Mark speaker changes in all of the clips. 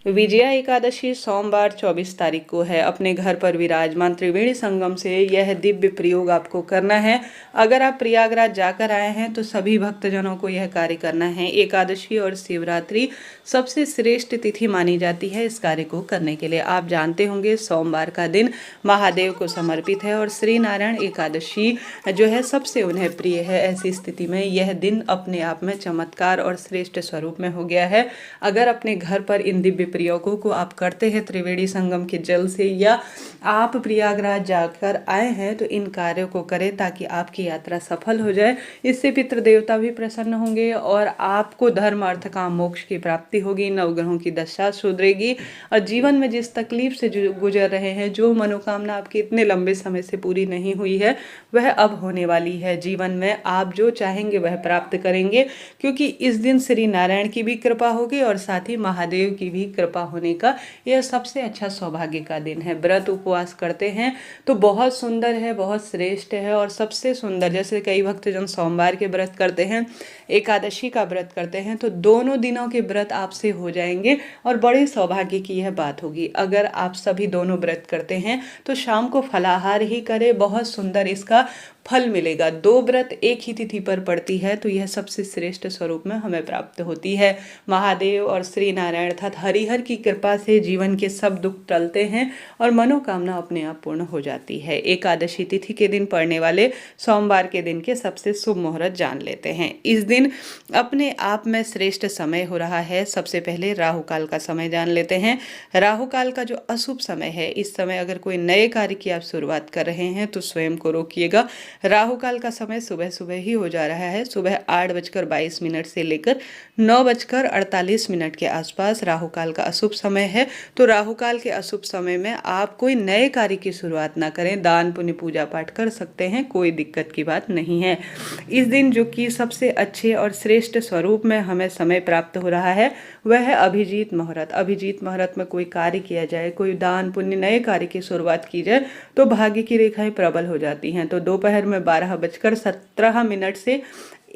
Speaker 1: विजया एकादशी सोमवार 24 तारीख को है। अपने घर पर विराजमान त्रिवेणी संगम से यह दिव्य प्रयोग आपको करना है। अगर आप प्रयागराज जाकर आए हैं तो सभी भक्तजनों को यह कार्य करना है। एकादशी और शिवरात्रि सबसे श्रेष्ठ तिथि मानी जाती है इस कार्य को करने के लिए। आप जानते होंगे सोमवार का दिन महादेव को समर्पित है और श्री नारायण एकादशी जो है सबसे उन्हें प्रिय है। ऐसी स्थिति में यह दिन अपने आप में चमत्कार और श्रेष्ठ स्वरूप में हो गया है। अगर अपने घर पर इन दिव्य प्रयोगों को आप करते हैं त्रिवेणी संगम के जल से, या आप प्रयागराज जाकर आए हैं तो इन कार्यों को करें ताकि आपकी यात्रा सफल हो जाए। इससे पितृ देवता भी प्रसन्न होंगे और आपको धर्म अर्थ काम मोक्ष की प्राप्ति होगी। नवग्रहों की दशा सुधरेगी और जीवन में जिस तकलीफ से गुजर रहे हैं, जो मनोकामना आपकी इतने लंबे समय से पूरी नहीं हुई है, वह अब होने वाली है। जीवन में आप जो चाहेंगे वह प्राप्त करेंगे, क्योंकि इस दिन श्री नारायण की भी कृपा होगी और साथ ही महादेव की भी कृपा होने का यह सबसे अच्छा सौभाग्य का दिन है। व्रत उपवास करते हैं तो बहुत सुंदर है, बहुत श्रेष्ठ है और सबसे सुंदर, जैसे कई भक्तजन सोमवार के व्रत करते हैं, एकादशी का व्रत करते हैं, तो दोनों दिनों के व्रत आपसे हो जाएंगे और बड़े सौभाग्य की यह बात होगी। अगर आप सभी दोनों व्रत करते हैं तो शाम को फलाहार ही करें, बहुत सुंदर इसका फल मिलेगा। 2 व्रत एक ही तिथि पर पड़ती है तो यह सबसे श्रेष्ठ स्वरूप में हमें प्राप्त होती है। महादेव और श्री नारायण अर्थात हरिहर की कृपा से जीवन के सब दुख टलते हैं और मनोकामना अपने आप पूर्ण हो जाती है। एकादशी तिथि के दिन पड़ने वाले सोमवार के दिन के सबसे शुभ मुहूर्त जान लेते हैं। इस दिन अपने आप में श्रेष्ठ समय हो रहा है। सबसे पहले राहु काल का समय जान लेते हैं। राहु काल का जो अशुभ समय है, इस समय अगर कोई नए कार्य की आप शुरुआत कर रहे हैं तो स्वयं को रोकिएगा। राहु काल का समय सुबह सुबह ही हो जा रहा है। सुबह 8:22 से लेकर 9:48 के आसपास राहु काल का अशुभ समय है। तो राहु काल के अशुभ समय में आप कोई नए कार्य की शुरुआत ना करें। दान पुण्य पूजा पाठ कर सकते हैं, कोई दिक्कत की बात नहीं है। इस दिन जो कि सबसे अच्छे और श्रेष्ठ स्वरूप में हमें समय प्राप्त हो रहा है वह है अभिजीत मुहूर्त। अभिजीत मुहूर्त में कोई कार्य किया जाए, कोई दान पुण्य नए कार्य की शुरुआत की जाए तो भाग्य की रेखाएं प्रबल हो जाती हैं। तो दोपहर में 12:17 से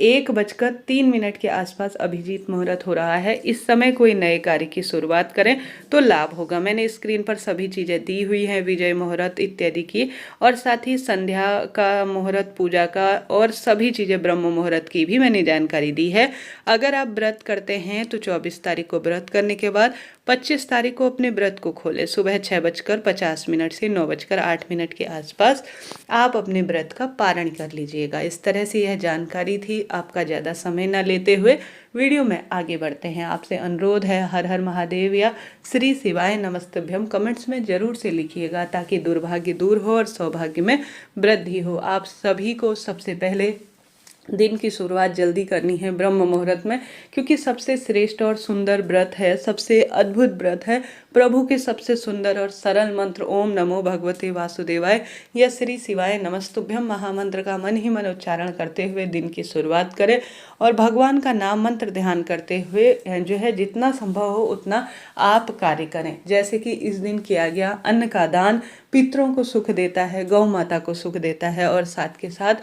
Speaker 1: 1:03 के आसपास अभिजीत मुहूर्त हो रहा है। इस समय कोई नए कार्य की शुरुआत करें तो लाभ होगा। मैंने स्क्रीन पर सभी चीज़ें दी हुई हैं, विजय मुहूर्त इत्यादि की, और साथ ही संध्या का मुहूर्त, पूजा का और सभी चीज़ें ब्रह्म मुहूर्त की भी मैंने जानकारी दी है। अगर आप व्रत करते हैं तो 24 तारीख को व्रत करने के बाद 25 तारीख को अपने व्रत को खोलें। सुबह 6:50 से 9:08 के आसपास आप अपने व्रत का पारण कर लीजिएगा। इस तरह से यह जानकारी थी। आपका ज़्यादा समय न लेते हुए वीडियो में आगे बढ़ते हैं। आपसे अनुरोध है, हर हर महादेव या श्री शिवाय नमस्तभ्यम कमेंट्स में जरूर से लिखिएगा ताकि दुर्भाग्य दूर हो और सौभाग्य में वृद्धि हो। आप सभी को सबसे पहले दिन की शुरुआत जल्दी करनी है ब्रह्म मुहूर्त में, क्योंकि सबसे श्रेष्ठ और सुंदर व्रत है, सबसे अद्भुत व्रत है। प्रभु के सबसे सुंदर और सरल मंत्र ओम नमो भगवते वासुदेवाय या श्री शिवाय नमस्तुभ्यम महामंत्र का मन ही मन उच्चारण करते हुए दिन की शुरुआत करें और भगवान का नाम मंत्र ध्यान करते हुए जो है जितना संभव हो उतना आप कार्य करें। जैसे कि इस दिन किया गया अन्न का दान पितरों को सुख देता है, गौ माता को सुख देता है, और साथ के साथ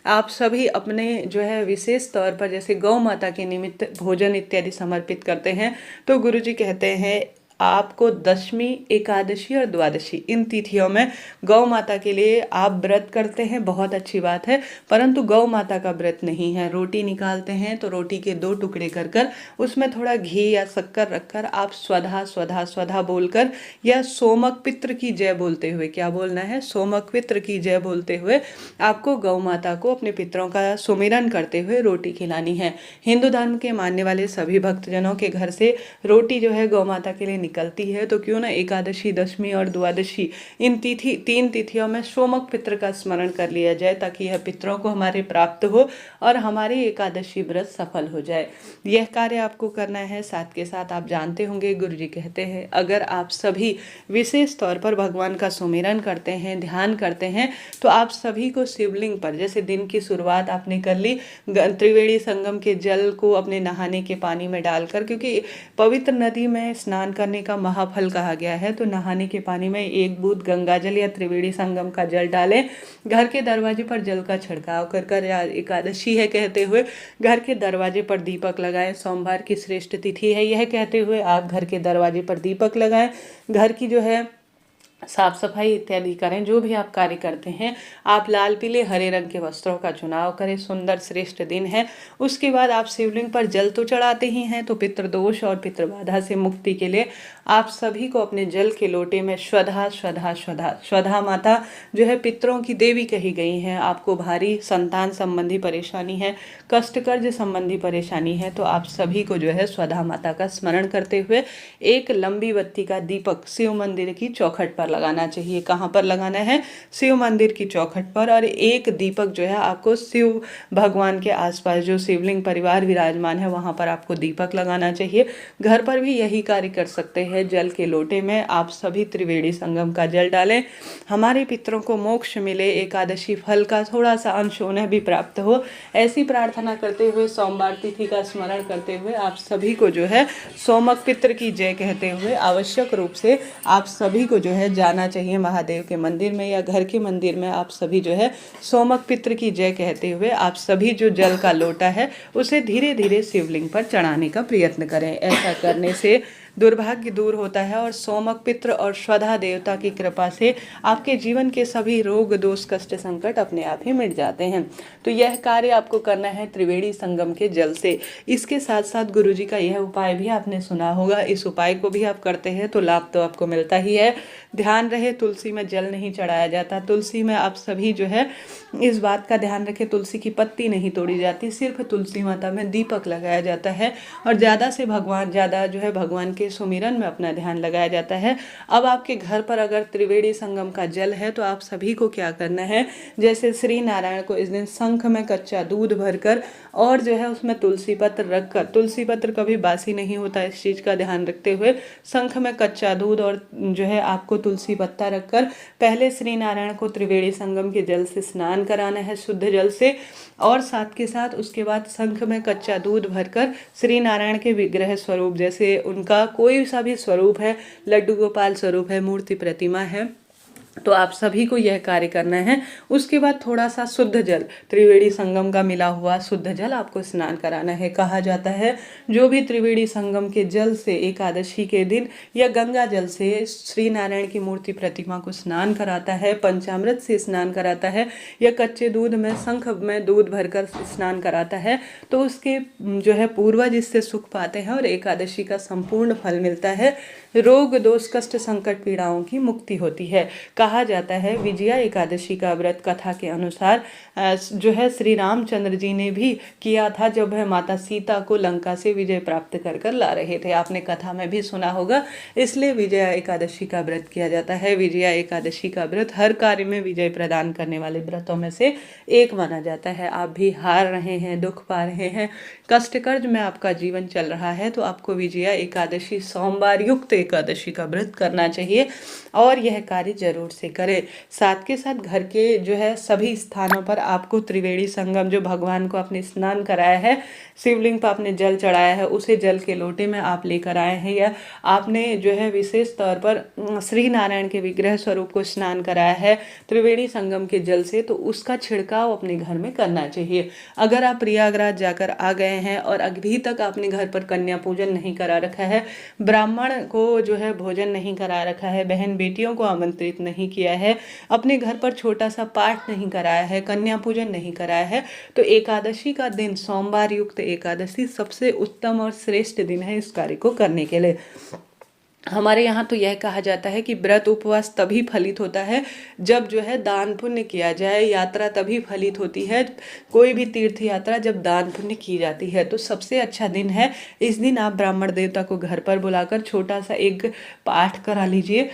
Speaker 1: आप सभी अपने जो है विशेष तौर पर जैसे गौ माता के निमित्त भोजन इत्यादि समर्पित करते हैं तो गुरुजी कहते हैं आपको दशमी, एकादशी और द्वादशी इन तिथियों में गौ माता के लिए आप व्रत करते हैं, बहुत अच्छी बात है। परंतु गौ माता का व्रत नहीं है। रोटी निकालते हैं तो रोटी के 2 टुकड़े कर कर उसमें थोड़ा घी या शक्कर रखकर आप स्वधा स्वधा स्वधा बोलकर या सोमक पित्र की जय बोलते हुए, क्या बोलना है, सोमक पित्र की जय बोलते हुए आपको गौ माता को अपने पितरों का सुमिरन करते हुए रोटी खिलानी है। हिंदू धर्म के मानने वाले सभी भक्तजनों के घर से रोटी जो है गौ माता के लिए निकलती है, तो क्यों ना एकादशी, दशमी और द्वादशी इन 3 तिथियों में सोमक पित्र का स्मरण कर लिया जाए ताकि यह पितरों को हमारे प्राप्त हो और हमारे एकादशी व्रत सफल हो जाए। यह कार्य आपको करना है। साथ के साथ आप जानते होंगे गुरुजी कहते हैं अगर आप सभी विशेष तौर पर भगवान का सुमिरन करते हैं, ध्यान करते हैं, तो आप सभी को शिवलिंग पर जैसे दिन की शुरुआत आपने कर ली त्रिवेणी संगम के जल को अपने नहाने के पानी में डालकर, क्योंकि पवित्र नदी में स्नान करने करने का महाफल कहा गया है। तो नहाने के पानी में 1 बूंद गंगा जल या त्रिवेणी संगम का जल डालें, घर के दरवाजे पर जल का छिड़काव कर कर एकादशी है कहते हुए घर के दरवाजे पर दीपक लगाएं। सोमवार की श्रेष्ठ तिथि है यह कहते हुए आप घर के दरवाजे पर दीपक लगाएं। घर की जो है साफ सफाई इत्यादि करें। जो भी आप कार्य करते हैं आप लाल पीले हरे रंग के वस्त्रों का चुनाव करें। सुंदर श्रेष्ठ दिन है। उसके बाद आप शिवलिंग पर जल तो चढ़ाते ही हैं, तो पितृदोष और पितृबाधा से मुक्ति के लिए आप सभी को अपने जल के लोटे में श्रद्धा श्रद्धा श्रद्धा श्रद्धा माता जो है पितरों की देवी कही गई हैं। आपको भारी संतान संबंधी परेशानी है, कष्ट कर्ज संबंधी परेशानी है, तो आप सभी को जो है श्रद्धा माता का स्मरण करते हुए एक लंबी बत्ती का दीपक शिव मंदिर की चौखट पर लगाना चाहिए। कहाँ पर लगाना है? शिव मंदिर की चौखट पर। और एक दीपक जो है आपको शिव भगवान के आसपास जो शिवलिंग परिवार विराजमान है वहाँ पर आपको दीपक लगाना चाहिए। घर पर भी यही कार्य कर सकते हैं। जल के लोटे में आप सभी त्रिवेणी संगम का जल डालें। हमारे पितरों को मोक्ष मिले, एकादशी फल का थोड़ा सा अंश उन्हें भी प्राप्त हो, ऐसी प्रार्थना करते हुए सोमवार तिथि का स्मरण करते हुए आप सभी को जो है सोमक पित्र की जय कहते हुए आवश्यक रूप से आप सभी को जो है जाना चाहिए महादेव के मंदिर में या घर के मंदिर में। आप सभी जो है सोमक पित्र की जय कहते हुए आप सभी जो जल का लोटा है उसे धीरे धीरे शिवलिंग पर चढ़ाने का प्रयत्न करें। ऐसा करने से दुर्भाग्य दूर होता है और सोमक पित्र और श्रद्धा देवता की कृपा से आपके जीवन के सभी रोग दोष कष्ट संकट अपने आप ही मिट जाते हैं। तो यह कार्य आपको करना है त्रिवेणी संगम के जल से। इसके साथ साथ गुरुजी का यह उपाय भी आपने सुना होगा। इस उपाय को भी आप करते हैं तो लाभ तो आपको मिलता ही है। ध्यान रहे तुलसी में जल नहीं चढ़ाया जाता। तुलसी में आप सभी जो है इस बात का ध्यान रखें, तुलसी की पत्ती नहीं तोड़ी जाती, सिर्फ तुलसी माता में दीपक लगाया जाता है और ज़्यादा जो है भगवान के सुमिरन में अपना ध्यान लगाया जाता है। अब आपके घर पर अगर त्रिवेणी संगम का जल है तो आप सभी को क्या करना है, जैसे श्री नारायण को इस दिन शंख में कच्चा दूध भरकर और जो है उसमें तुलसी पत्र रखकर, तुलसी पत्र कभी बासी नहीं होता, इस चीज़ का ध्यान रखते हुए शंख में कच्चा दूध और जो है आपको तुलसी पत्ता रखकर पहले श्री नारायण को त्रिवेणी संगम के जल से स्नान कराना है शुद्ध जल से, और साथ के साथ उसके बाद शंख में कच्चा दूध भरकर श्री नारायण के विग्रह स्वरूप, जैसे उनका कोई सा भी स्वरूप है, लड्डू गोपाल स्वरूप है, मूर्ति प्रतिमा है, तो आप सभी को यह कार्य करना है। उसके बाद थोड़ा सा शुद्ध जल, त्रिवेणी संगम का मिला हुआ शुद्ध जल आपको स्नान कराना है। कहा जाता है जो भी त्रिवेणी संगम के जल से एकादशी के दिन या गंगा जल से श्री नारायण की मूर्ति प्रतिमा को स्नान कराता है, पंचामृत से स्नान कराता है या कच्चे दूध में शंख में दूध भरकर स्नान कराता है, तो उसके जो है पूर्वज इससे सुख पाते हैं और एकादशी का संपूर्ण फल मिलता है। रोग दोष कष्ट संकट पीड़ाओं की मुक्ति होती है। कहा जाता है विजया एकादशी का व्रत कथा के अनुसार जो है श्री रामचंद्र जी ने भी किया था जब वह माता सीता को लंका से विजय प्राप्त कर कर ला रहे थे। आपने कथा में भी सुना होगा, इसलिए विजया एकादशी का व्रत किया जाता है। विजया एकादशी का व्रत हर कार्य में विजय प्रदान करने वाले व्रतों में से एक माना जाता है। आप भी हार रहे हैं, दुख पा रहे हैं, कष्ट कर्ज में आपका जीवन चल रहा है, तो आपको विजया एकादशी सोमवार युक्त एकादशी का व्रत करना चाहिए और यह कार्य जरूर से करें। साथ के साथ घर के जो है सभी स्थानों पर आपको त्रिवेणी संगम, जो भगवान को आपने स्नान कराया है, शिवलिंग पर आपने जल चढ़ाया है, उसे जल के लोटे में आप लेकर आए हैं या आपने जो है विशेष तौर पर श्री नारायण के विग्रह स्वरूप को स्नान कराया है त्रिवेणी संगम के जल से, तो उसका छिड़काव अपने घर में करना चाहिए। अगर आप प्रयागराज जाकर आ गए हैं और अभी तक आपने घर पर कन्या पूजन नहीं करा रखा है, ब्राह्मण को जो है भोजन नहीं करा रखा है, बहन बेटियों को आमंत्रित नहीं किया है, अपने घर पर छोटा सा पाठ नहीं कराया है, कन्या पूजन नहीं कराया है, तो एकादशी का दिन सोमवार युक्त एकादशी सबसे उत्तम और श्रेष्ठ दिन है इस कार्य को करने के लिए। हमारे यहाँ तो यह कहा जाता है कि व्रत उपवास तभी फलित होता है जब जो है दान पुण्य किया जाए, यात्रा तभी फलित होती है, कोई भी तीर्थ यात्रा जब दान पुण्य की जाती है। तो सबसे अच्छा दिन है, इस दिन आप ब्राह्मण देवता को घर पर बुलाकर छोटा सा एक पाठ करा लीजिए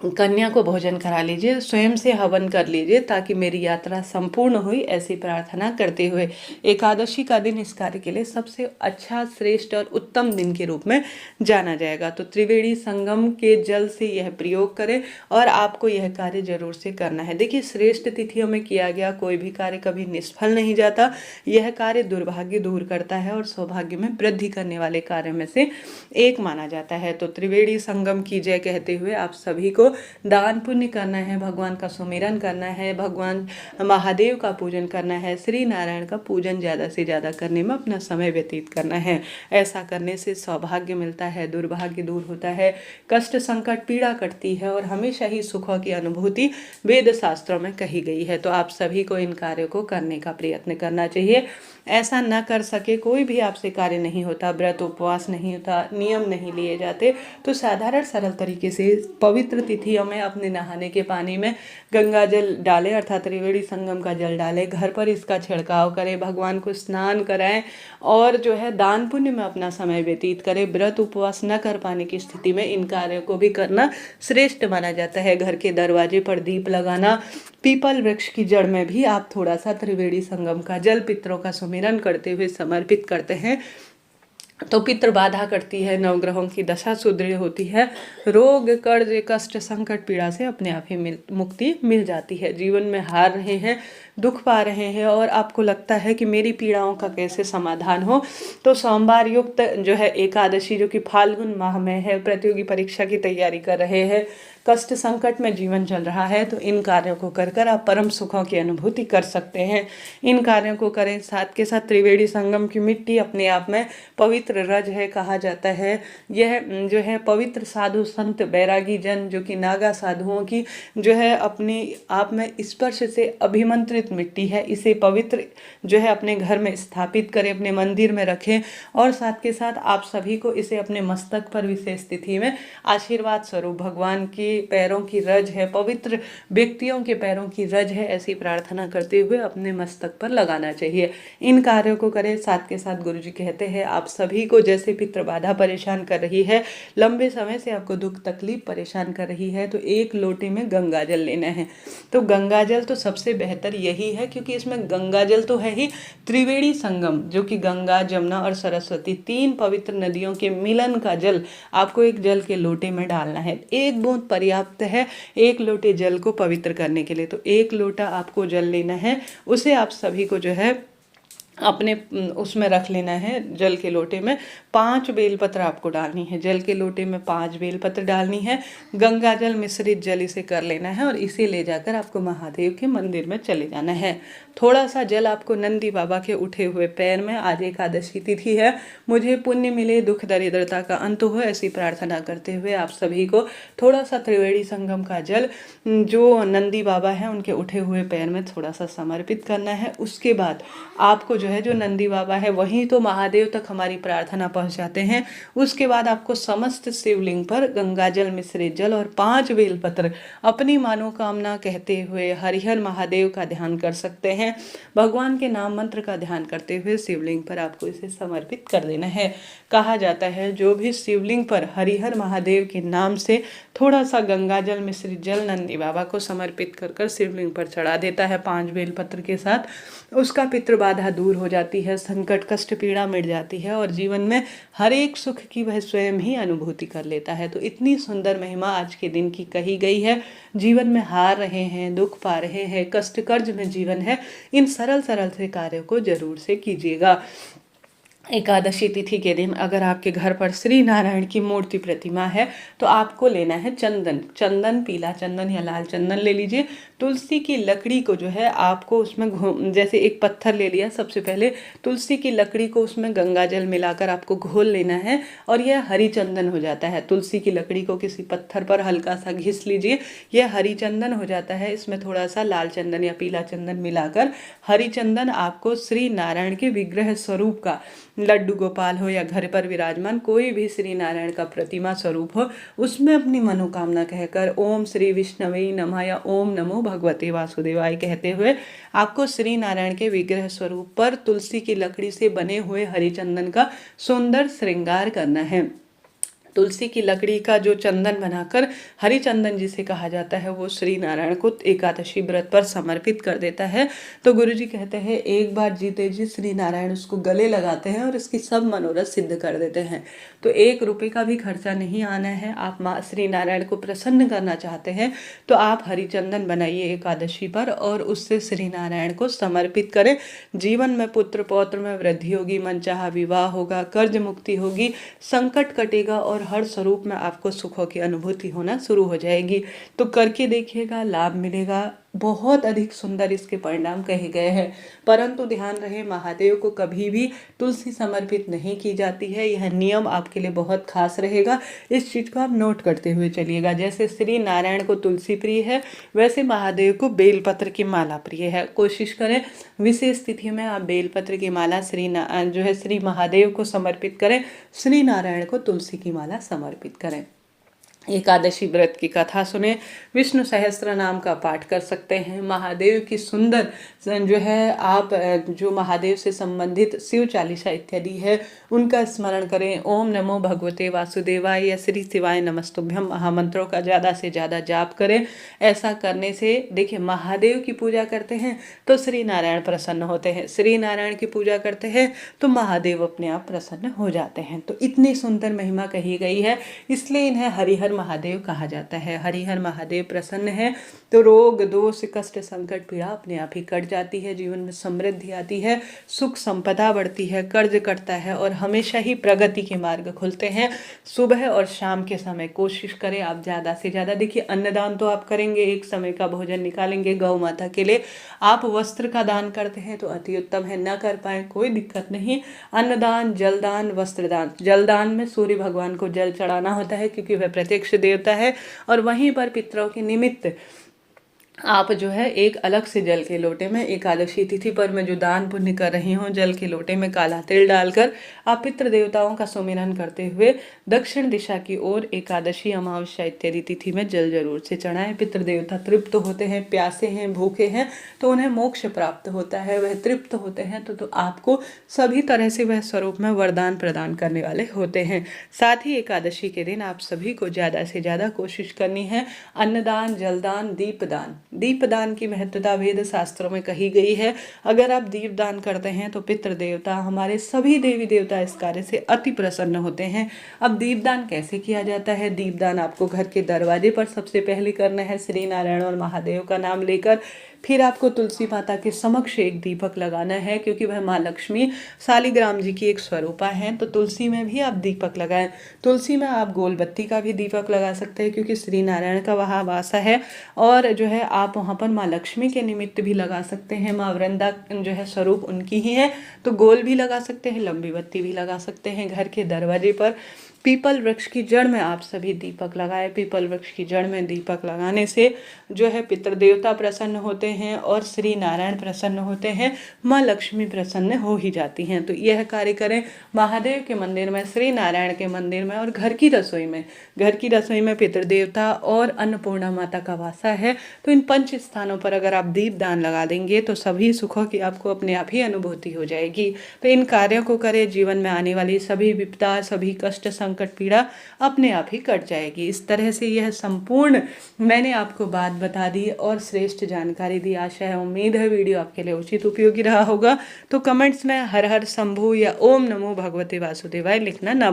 Speaker 1: कन्या को भोजन करा लीजिए, स्वयं से हवन कर लीजिए ताकि मेरी यात्रा संपूर्ण हुई, ऐसी प्रार्थना करते हुए एकादशी का दिन इस कार्य के लिए सबसे अच्छा, श्रेष्ठ और उत्तम दिन के रूप में जाना जाएगा। तो त्रिवेणी संगम के जल से यह प्रयोग करें और आपको यह कार्य जरूर से करना है। देखिए, श्रेष्ठ तिथियों में किया गया कोई भी कार्य कभी निष्फल नहीं जाता। यह कार्य दुर्भाग्य दूर करता है और सौभाग्य में वृद्धि करने वाले कार्य में से एक माना जाता है। तो त्रिवेणी संगम की जय कहते हुए आप सभी को दान पुण्य करना है, भगवान का सुमिरन करना है, भगवान महादेव का पूजन करना है, श्री नारायण का पूजन ज़्यादा से ज़्यादा करने में अपना समय व्यतीत करना है। ऐसा करने से सौभाग्य मिलता है, दुर्भाग्य दूर होता है, कष्ट संकट पीड़ा कटती है और हमेशा ही सुखों की अनुभूति वेद शास्त्रों में कही गई है। तो आप सभी को इन कार्यों को करने का प्रयत्न करना चाहिए। ऐसा न कर सके, कोई भी आपसे कार्य नहीं होता, व्रत उपवास नहीं होता, नियम नहीं लिए जाते, तो साधारण सरल तरीके से पवित्र तिथियों में अपने नहाने के पानी में गंगा जल डालें, अर्थात त्रिवेणी संगम का जल डालें, घर पर इसका छिड़काव करें, भगवान को स्नान कराएं और जो है दान पुण्य में अपना समय व्यतीत करें। व्रत उपवास न कर पाने की स्थिति में इन कार्यों को भी करना श्रेष्ठ माना जाता है। घर के दरवाजे पर दीप लगाना, पीपल वृक्ष की जड़ में भी आप थोड़ा सा त्रिवेणी संगम का जल पितरों का सुमिरन करते हुए समर्पित करते हैं तो पितृ बाधा करती है, नवग्रहों की दशा सुदृढ़ होती है, रोग कर्ज कष्ट संकट पीड़ा से अपने आप ही मुक्ति मिल जाती है। जीवन में हार रहे हैं, दुख पा रहे हैं और आपको लगता है कि मेरी पीड़ाओं का कैसे समाधान हो, तो सोमवार युक्त जो है एकादशी, जो कि फाल्गुन माह में है, प्रतियोगी परीक्षा की तैयारी कर रहे हैं, कष्ट संकट में जीवन चल रहा है, तो इन कार्यों को कर कर आप परम सुखों की अनुभूति कर सकते हैं। इन कार्यों को करें। साथ के साथ त्रिवेणी संगम की मिट्टी अपने आप में पवित्र रज है, कहा जाता है। यह जो है पवित्र साधु संत बैरागी जन, जो कि नागा साधुओं की जो है अपने आप में स्पर्श से अभिमंत्रित मिट्टी है, इसे पवित्र जो है अपने घर में स्थापित करें, अपने मंदिर में रखें और साथ के साथ आप सभी को इसे अपने मस्तक पर विशेष तिथि में आशीर्वाद स्वरूप, भगवान के पैरों की रज है, पवित्र व्यक्तियों के पैरों की रज है, ऐसी प्रार्थना करते हुए अपने मस्तक पर लगाना चाहिए। इन कार्यों को करें। साथ के साथ गुरु जी कहते हैं आप सभी को जैसे पितृ बाधा परेशान कर रही है, लंबे समय से आपको दुख तकलीफ परेशान कर रही है, तो एक लोटे में गंगा जल लेना है। तो गंगा जल तो सबसे बेहतर यही है, क्योंकि इसमें गंगा जल तो है ही, त्रिवेणी संगम जो कि गंगा जमुना और सरस्वती तीन पवित्र नदियों के मिलन का जल आपको एक जल के लोटे में डालना है। एक बूंद पर्याप्त है एक लोटे जल को पवित्र करने के लिए। तो एक लोटा आपको जल लेना है, उसे आप सभी को जो है अपने उसमें रख लेना है। जल के लोटे में 5 बेलपत्र आपको डालनी है, जल के लोटे में 5 बेलपत्र डालनी है, गंगा जल मिश्रित जल इसे कर लेना है और इसे ले जाकर आपको महादेव के मंदिर में चले जाना है। थोड़ा सा जल आपको नंदी बाबा के उठे हुए पैर में, आज एकादशी तिथि है, मुझे पुण्य मिले, दुख दरिद्रता का अंत हो, ऐसी प्रार्थना करते हुए आप सभी को थोड़ा सा त्रिवेणी संगम का जल जो नंदी बाबा है उनके उठे हुए पैर में थोड़ा सा समर्पित करना है। उसके बाद आपको जो नंदी बाबा है वहीं तो महादेव तक हमारी प्रार्थना पहुंचाते हैं। उसके बाद आपको समस्त शिवलिंग पर गंगाजल मिश्रित जल और 5 बेलपत्र अपनी मनोकामना कहते हुए हरिहर महादेव का ध्यान कर सकते हैं। भगवान के नाम मंत्र का ध्यान करते हुए शिवलिंग पर आपको इसे समर्पित कर देना है। कहा जाता है जो भी शिवलिंग पर हरिहर महादेव के नाम से थोड़ा सा गंगाजल मिश्रित जल नंदी बाबा को समर्पित कर कर शिवलिंग पर चढ़ा देता है 5 बेलपत्र के साथ, उसका पितृबाधा दूर हो जाती है, संकट कष्ट पीड़ा मिट जाती है और जीवन में हर एक सुख की वह स्वयं ही अनुभूति कर लेता है। तो इतनी सुंदर महिमा आज के दिन की कही गई है। जीवन में हार रहे हैं, दुख पा रहे हैं, कष्ट कर्ज में जीवन है, इन सरल सरल से कार्यों को जरूर से कीजिएगा। एकादशी तिथि के दिन अगर आपके घर पर श्री नारायण की मूर्ति प्रतिमा है तो आपको लेना है चंदन, पीला चंदन या लाल चंदन ले लीजिए। तुलसी की लकड़ी को जो है आपको उसमें जैसे एक पत्थर ले लिया, सबसे पहले तुलसी की लकड़ी को उसमें गंगा जल मिलाकर आपको घोल लेना है और यह हरी चंदन हो जाता है। तुलसी की लकड़ी को किसी पत्थर पर हल्का सा घिस लीजिए, यह हरी चंदन हो जाता है। इसमें थोड़ा सा लाल चंदन या पीला चंदन मिलाकर हरी चंदन आपको श्री नारायण के विग्रह स्वरूप का, लड्डू गोपाल हो या घर पर विराजमान कोई भी श्री नारायण का प्रतिमा स्वरूप हो, उसमें अपनी मनोकामना कहकर ओम श्री विष्णवे नमः या ओम नमो भगवते वासुदेवाय कहते हुए आपको श्री नारायण के विग्रह स्वरूप पर तुलसी की लकड़ी से बने हुए हरिचंदन का सुंदर श्रृंगार करना है। तुलसी की लकड़ी का जो चंदन बनाकर हरि चंदन जिसे कहा जाता है वो श्री नारायण को एकादशी व्रत पर समर्पित कर देता है। तो गुरुजी कहते हैं एक बार जीते जी श्री नारायण उसको गले लगाते हैं और इसकी सब मनोरथ सिद्ध कर देते हैं। तो 1 रुपये का भी खर्चा नहीं आना है। आप माँ श्री नारायण को प्रसन्न करना चाहते हैं तो आप हरिचंदन बनाइए एकादशी पर और उससे श्री नारायण को समर्पित करें। जीवन में पुत्र पौत्र में वृद्धि होगी, मनचाहा विवाह होगा, कर्ज मुक्ति होगी, संकट कटेगा और हर स्वरूप में आपको सुखों की अनुभूति होना शुरू हो जाएगी। तो करके देखिएगा, लाभ मिलेगा। बहुत अधिक सुंदर इसके परिणाम कहे गए हैं। परंतु ध्यान रहे, महादेव को कभी भी तुलसी समर्पित नहीं की जाती है। यह नियम आपके लिए बहुत खास रहेगा। इस चीज को आप नोट करते हुए चलिएगा। जैसे श्री नारायण को तुलसी प्रिय है, वैसे महादेव को बेलपत्र की माला प्रिय है। कोशिश करें विशेष तिथि में आप बेलपत्र की माला श्री महादेव को समर्पित करें, श्री नारायण को तुलसी की माला समर्पित करें। एकादशी व्रत की कथा सुने, विष्णु सहस्त्र नाम का पाठ कर सकते हैं। महादेव की सुंदर आप जो महादेव से संबंधित शिव चालीसा इत्यादि है उनका स्मरण करें। ओम नमो भगवते वासुदेवाय या श्री शिवाय नमस्तुभ्यम महामंत्रों का ज़्यादा से ज़्यादा जाप करें। ऐसा करने से देखिए, महादेव की पूजा करते हैं तो श्री नारायण प्रसन्न होते हैं, श्री नारायण की पूजा करते हैं तो महादेव अपने आप प्रसन्न हो जाते हैं। तो इतनी सुंदर महिमा कही गई है, इसलिए इन्हें हरिहर महादेव कहा जाता है। हरिहर महादेव प्रसन्न है तो रोग दोष कष्ट संकट पीड़ा अपने आप ही कट जाती है, जीवन में समृद्धि आती है, सुख संपदा बढ़ती है, कर्ज कटता है और हमेशा ही प्रगति के मार्ग खुलते हैं। सुबह और शाम के समय कोशिश करें आप ज़्यादा से ज़्यादा, देखिए अन्नदान तो आप करेंगे, एक समय का भोजन निकालेंगे गौ माता के लिए। आप वस्त्र का दान करते हैं तो अति उत्तम है, न कर पाए कोई दिक्कत नहीं। अन्नदान, जलदान, वस्त्रदान। जलदान में सूर्य भगवान को जल चढ़ाना होता है क्योंकि वह प्रत्यक्ष देवता है, और वहीं पर पितरों के निमित्त आप एक अलग से जल के लोटे में एकादशी तिथि पर मैं जो दान पुण्य कर रही हूँ, जल के लोटे में काला तिल डालकर आप पितृ देवताओं का सुमिरन करते हुए दक्षिण दिशा की ओर एकादशी अमावस्या इत्यादि तिथि में जल जरूर से चढ़ाएं। पितृ देवता तृप्त होते हैं, प्यासे हैं, भूखे हैं तो उन्हें मोक्ष प्राप्त होता है। वह तृप्त होते हैं तो आपको सभी तरह से वह स्वरूप में वरदान प्रदान करने वाले होते हैं। साथ ही एकादशी के दिन आप सभी को ज़्यादा से ज़्यादा कोशिश करनी है अन्नदान, जलदान, दीपदान। दीपदान की महत्वता वेद शास्त्रों में कही गई है। अगर आप दीपदान करते हैं तो पितृ देवता, हमारे सभी देवी देवता इस कार्य से अति प्रसन्न होते हैं। अब दीपदान कैसे किया जाता है? दीपदान आपको घर के दरवाजे पर सबसे पहले करना है, श्री नारायण और महादेव का नाम लेकर। फिर आपको तुलसी माता के समक्ष एक दीपक लगाना है, क्योंकि वह माँ लक्ष्मी शालिग्राम जी की एक स्वरूपा है। तो तुलसी में भी आप दीपक लगाएं। तुलसी में आप गोल बत्ती का भी दीपक लगा सकते हैं, क्योंकि श्री नारायण का वहाँ वासा है। और आप वहाँ पर माँ लक्ष्मी के निमित्त भी लगा सकते हैं। माँ वृंदा स्वरूप उनकी ही है, तो गोल भी लगा सकते हैं, लंबी बत्ती भी लगा सकते हैं। घर के दरवाजे पर पीपल वृक्ष की जड़ में आप सभी दीपक लगाएं। पीपल वृक्ष की जड़ में दीपक लगाने से पितृ देवता प्रसन्न होते हैं और श्री नारायण प्रसन्न होते हैं, माँ लक्ष्मी प्रसन्न हो ही जाती हैं। तो यह कार्य करें महादेव के मंदिर में, श्री नारायण के मंदिर में और घर की रसोई में। घर की रसोई में पितृ देवता और अन्नपूर्णा माता का वासा है। तो इन 5 स्थानों पर अगर आप दीप दान लगा देंगे तो सभी सुखों की आपको अपने आप ही अनुभूति हो जाएगी। तो इन कार्यों को करें, जीवन में आने वाली सभी विपदा, सभी कष्ट, संकट, पीड़ा अपने आप ही कट जाएगी। इस तरह से यह संपूर्ण मैंने आपको बात बता दी और श्रेष्ठ जानकारी दी। आशा है, उम्मीद है वीडियो आपके लिए उचित उपयोगी रहा होगा। तो कमेंट्स में हर हर शंभू या ओम नमो भगवते वासुदेवाय लिखना ना